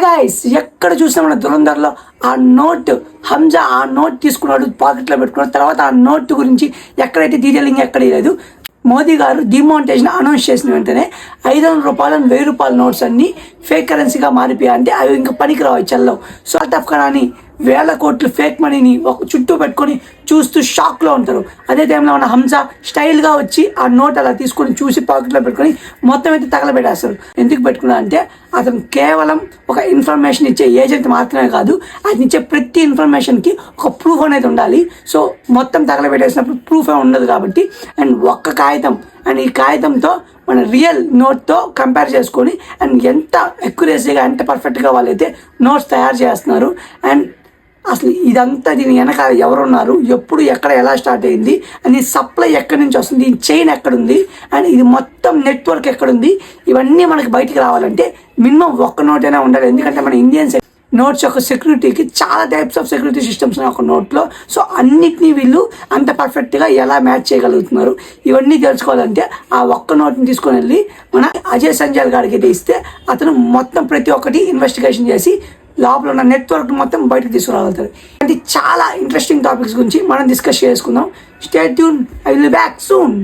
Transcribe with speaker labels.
Speaker 1: Guys ఎక్కడ చూసినా మన దురంధర్లో ఆ నోట్ హంజా ఆ నోట్ తీసుకున్నాడు, పాకెట్లో పెట్టుకున్నాడు. తర్వాత ఆ నోట్ గురించి ఎక్కడైతే డీటెయిలింగ్ ఎక్కడ లేదు. మోదీ గారు డిమానిటైజేషన్ అనౌన్స్ చేసిన వెంటనే 500 రూపాయలు 1000 రూపాయల నోట్స్ అన్ని ఫేక్ కరెన్సీగా మారిపోయాయి. అంటే అవి ఇంకా పనికి రావు, చల్లవు. సో అల్తాఫ్ ఖానాని వేల కోట్లు ఫేక్ మనీని ఒక చుట్టూ పెట్టుకొని చూస్తూ షాక్లో ఉంటారు. అదే టైంలో మన హంజా స్టైల్గా వచ్చి ఆ నోట్ అలా తీసుకొని చూసి పాకెట్లో పెట్టుకొని మొత్తం అయితే తగలబెట్టేస్తారు. ఎందుకు పెట్టుకున్నా అంటే అతను కేవలం ఒక ఇన్ఫర్మేషన్ ఇచ్చే ఏజెంట్ మాత్రమే కాదు, అతను ఇచ్చే ప్రతి ఇన్ఫర్మేషన్కి ఒక ప్రూఫ్ అనేది ఉండాలి. సో మొత్తం తగలబెట్టేసినప్పుడు ప్రూఫ్ ఉండదు కాబట్టి, అండ్ ఒక్క కాగితం అండ్ ఈ కాగితంతో మన రియల్ నోట్తో కంపేర్ చేసుకొని అండ్ ఎంత అక్యురేసీగా ఎంత పర్ఫెక్ట్గా వాళ్ళైతే నోట్స్ తయారు చేస్తున్నారు. అండ్ అసలు ఇదంతా దీని వెనకాల ఎవరున్నారు, ఎప్పుడు ఎక్కడ ఎలా స్టార్ట్ అయింది, అండ్ ఈ సప్లై ఎక్కడి నుంచి వస్తుంది, ఈ చైన్ ఎక్కడుంది, అండ్ ఇది మొత్తం నెట్వర్క్ ఎక్కడుంది, ఇవన్నీ మనకి బయటికి రావాలంటే మినిమం ఒక్క నోట్ అయినా ఉండాలి. ఎందుకంటే మన ఇండియన్స్ నోట్స్ యొక్క సెక్యూరిటీకి చాలా టైప్స్ ఆఫ్ సెక్యూరిటీ సిస్టమ్స్ ఉన్నాయి ఒక నోట్లో. సో అన్నిటినీ వీళ్ళు అంత పర్ఫెక్ట్గా ఎలా మ్యాచ్ చేయగలుగుతున్నారు, ఇవన్నీ తెలుసుకోవాలంటే ఆ ఒక్క నోట్ని తీసుకొని వెళ్ళి మన అజయ్ సంజయ్ గారికి అయితే ఇస్తే అతను మొత్తం ప్రతి ఒక్కటి ఇన్వెస్టిగేషన్ చేసి లోపల ఉన్న నెట్వర్క్ మొత్తం బయటకు తీసుకురాగలుగుతారు. అంటే చాలా ఇంట్రెస్టింగ్ టాపిక్స్ గురించి మనం డిస్కస్ చేసుకుందాం. Stay tune, I will be back soon.